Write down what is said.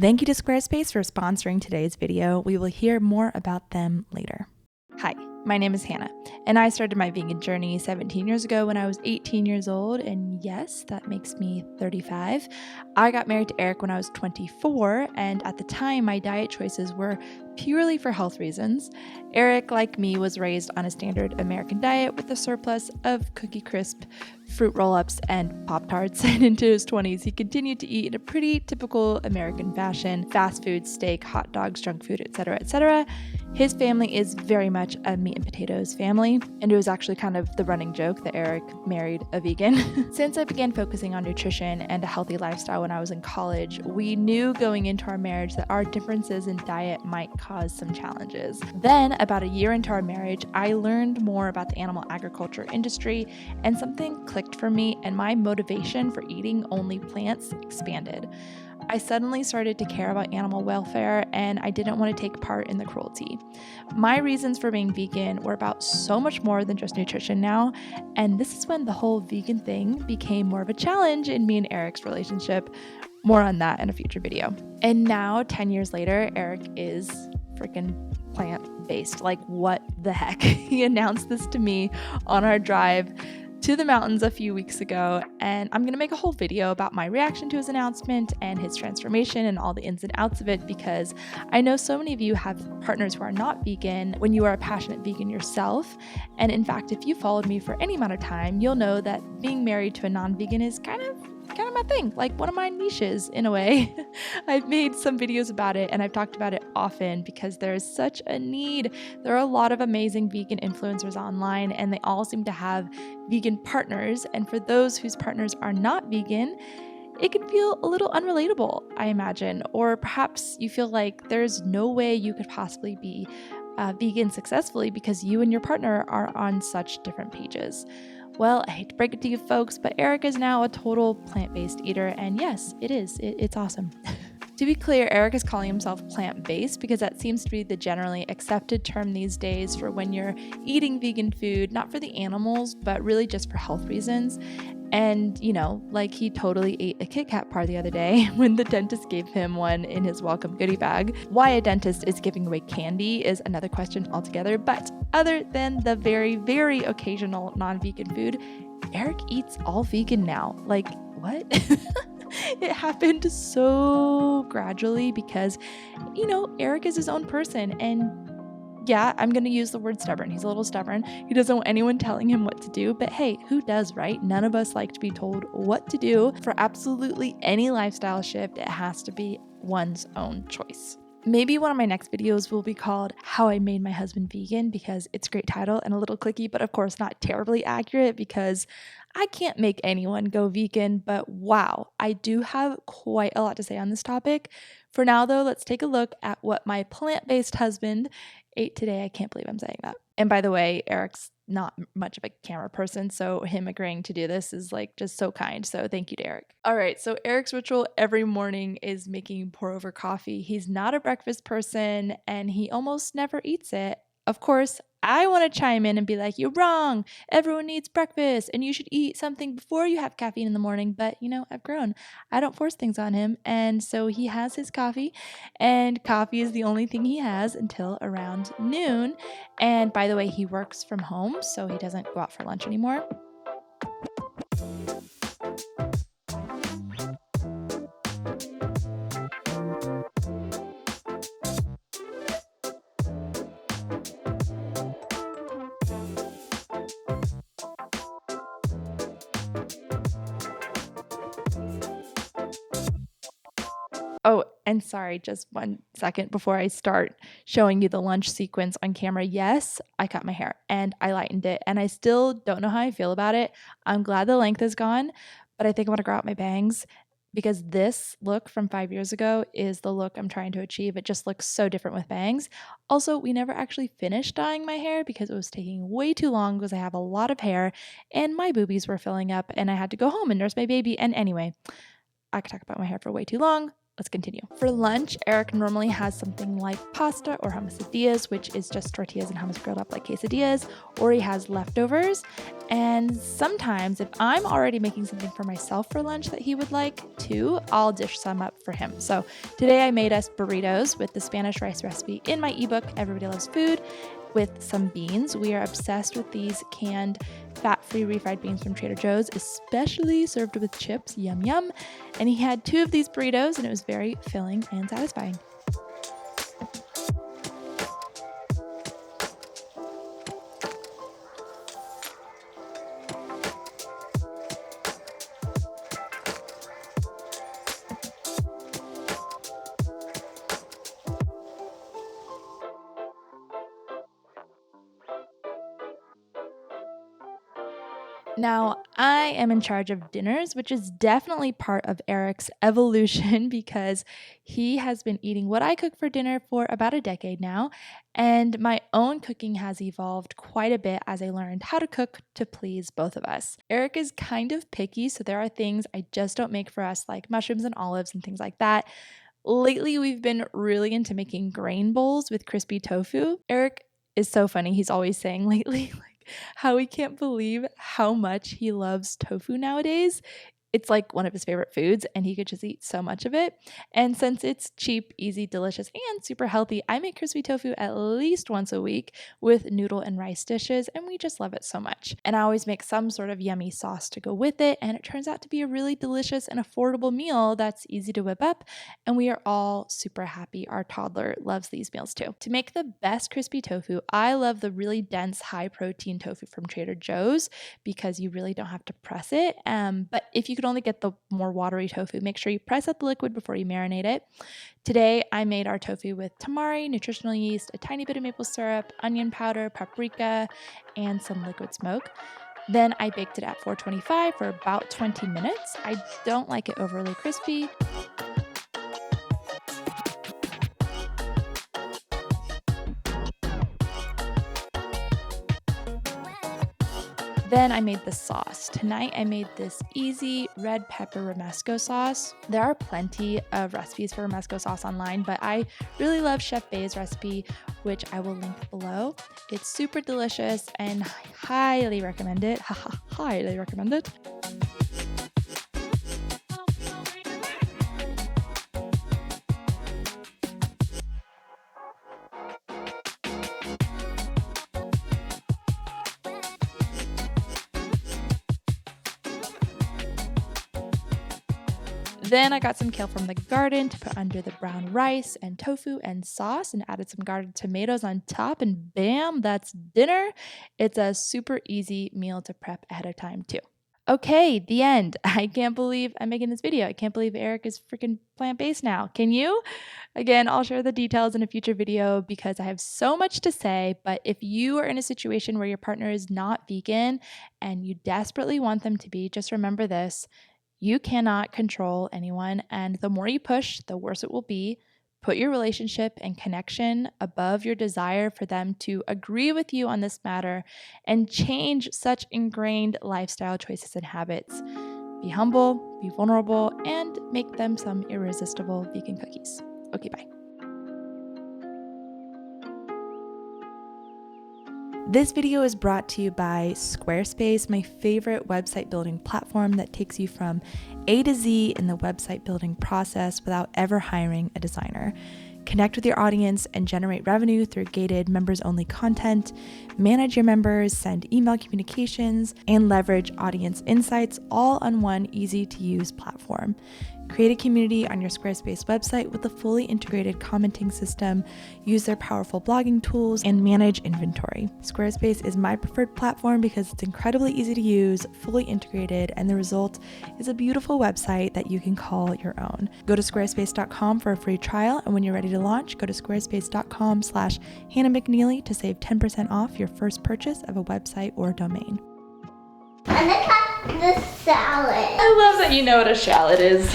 Thank you to Squarespace for sponsoring today's video. We will hear more about them later. Hi, my name is Hannah, and I started my vegan journey 17 years ago when I was 18 years old, and yes, that makes me 35. I got married to Eric when I was 24, and at the time, my diet choices were purely for health reasons. Eric, like me, was raised on a standard American diet with a surplus of Cookie Crisp, fruit roll-ups, and Pop-Tarts, and into his 20s, he continued to eat in a pretty typical American fashion: fast food, steak, hot dogs, junk food, etc., etc. His family is very much a meat and potatoes family, and it was actually kind of the running joke that Eric married a vegan. Since I began focusing on nutrition and a healthy lifestyle when I was in college, we knew going into our marriage that our differences in diet might cause some challenges. Then, about a year into our marriage, I learned more about the animal agriculture industry, and something clicked for me, and my motivation for eating only plants expanded. I suddenly started to care about animal welfare, and I didn't want to take part in the cruelty. My reasons for being vegan were about so much more than just nutrition now, and this is when the whole vegan thing became more of a challenge in me and Eric's relationship. More on that in a future video. And now, 10 years later, Eric is freaking plant-based. Like, what the heck? He announced this to me on our drive to the mountains a few weeks ago, and I'm gonna make a whole video about my reaction to his announcement and his transformation and all the ins and outs of it, because I know so many of you have partners who are not vegan when you are a passionate vegan yourself. And in fact, if you followed me for any amount of time, you'll know that being married to a non-vegan is kind of my thing, like one of my niches in a way. I've made some videos about it, and I've talked about it often because there's such a need. There are a lot of amazing vegan influencers online, and they all seem to have vegan partners. And for those whose partners are not vegan, it can feel a little unrelatable, I imagine. Or perhaps you feel like there's no way you could possibly be vegan successfully because you and your partner are on such different pages. Well, I hate to break it to you folks, but Eric is now a total plant-based eater, and yes, it is. It's awesome. To be clear, Eric is calling himself plant-based because that seems to be the generally accepted term these days for when you're eating vegan food, not for the animals, but really just for health reasons. And, you know, like he totally ate a Kit Kat bar the other day when the dentist gave him one in his welcome goodie bag. Why a dentist is giving away candy is another question altogether, but other than the very, very occasional non-vegan food, Eric eats all vegan now. Like, what? It happened so gradually because, you know, Eric is his own person, and yeah, I'm going to use the word stubborn. He's a little stubborn. He doesn't want anyone telling him what to do, but hey, who does, right? None of us like to be told what to do. For absolutely any lifestyle shift, it has to be one's own choice. Maybe one of my next videos will be called How I Made My Husband Vegan, because it's a great title and a little clicky, but of course not terribly accurate because I can't make anyone go vegan. But wow, I do have quite a lot to say on this topic. For now though, let's take a look at what my plant-based husband ate today. I can't believe I'm saying that. And by the way, Eric's not much of a camera person, so him agreeing to do this is like just so kind. So thank you to Eric. All right, so Eric's ritual every morning is making pour over coffee. He's not a breakfast person, and he almost never eats it. Of course, I want to chime in and be like, you're wrong. Everyone needs breakfast, and you should eat something before you have caffeine in the morning. But, you know, I've grown. I don't force things on him. And so he has his coffee, and coffee is the only thing he has until around noon. And by the way, he works from home, so he doesn't go out for lunch anymore. Oh, and sorry, just 1 second before I start showing you the lunch sequence on camera. Yes, I cut my hair and I lightened it, and I still don't know how I feel about it. I'm glad the length is gone, but I think I want to grow out my bangs because this look from 5 years ago is the look I'm trying to achieve. It just looks so different with bangs. Also, we never actually finished dyeing my hair because it was taking way too long because I have a lot of hair and my boobies were filling up and I had to go home and nurse my baby. And anyway, I could talk about my hair for way too long. let's continue. For lunch, Eric normally has something like pasta or hummusadillas, which is just tortillas and hummus grilled up like quesadillas, or he has leftovers. And sometimes if I'm already making something for myself for lunch that he would like too, I'll dish some up for him. So today I made us burritos with the Spanish rice recipe in my ebook, Everybody Loves Food, with some beans. We are obsessed with these canned fat-free refried beans from Trader Joe's, especially served with chips. Yum, yum. And he had 2 of these burritos, and it was very filling and satisfying. Now, I am in charge of dinners, which is definitely part of Eric's evolution because he has been eating what I cook for dinner for about a decade now, and my own cooking has evolved quite a bit as I learned how to cook to please both of us. Eric is kind of picky, so there are things I just don't make for us, like mushrooms and olives and things like that. Lately, we've been really into making grain bowls with crispy tofu. Eric is so funny. He's always saying lately, how he can't believe how much he loves tofu nowadays. It's like one of his favorite foods, and he could just eat so much of it. And since it's cheap, easy, delicious, and super healthy, I make crispy tofu at least once a week with noodle and rice dishes, and we just love it so much. And I always make some sort of yummy sauce to go with it, and it turns out to be a really delicious and affordable meal that's easy to whip up, and we are all super happy. Our toddler loves these meals too. To make the best crispy tofu, I love the really dense, high-protein tofu from Trader Joe's because you really don't have to press it. But if you could only get the more watery tofu, make sure you press out the liquid before you marinate it. Today, I made our tofu with tamari, nutritional yeast, a tiny bit of maple syrup, onion powder, paprika, and some liquid smoke. Then I baked it at 425 for about 20 minutes. I don't like it overly crispy. Then I made the sauce. Tonight I made this easy red pepper romesco sauce. There are plenty of recipes for romesco sauce online, but I really love Chef Bay's recipe, which I will link below. It's super delicious and I highly recommend it. Highly recommend it. Then I got some kale from the garden to put under the brown rice and tofu and sauce and added some garden tomatoes on top, and bam, that's dinner. It's a super easy meal to prep ahead of time too. Okay, the end. I can't believe I'm making this video. I can't believe Eric is freaking plant-based now. Can you? Again, I'll share the details in a future video because I have so much to say, but if you are in a situation where your partner is not vegan and you desperately want them to be, just remember this. You cannot control anyone, and the more you push, the worse it will be. Put your relationship and connection above your desire for them to agree with you on this matter and change such ingrained lifestyle choices and habits. Be humble, be vulnerable, and make them some irresistible vegan cookies. Okay, bye. This video is brought to you by Squarespace, my favorite website building platform that takes you from A to Z in the website building process without ever hiring a designer. Connect with your audience and generate revenue through gated members-only content, manage your members, send email communications, and leverage audience insights all on one easy-to-use platform. Create a community on your Squarespace website with a fully integrated commenting system, use their powerful blogging tools, and manage inventory. Squarespace is my preferred platform because it's incredibly easy to use, fully integrated, and the result is a beautiful website that you can call your own. Go to squarespace.com for a free trial, and when you're ready to launch, go to squarespace.com/Hannah McNeely to save 10% off your first purchase of a website or domain. I'm gonna cut the salad. I love that you know what a shallot is.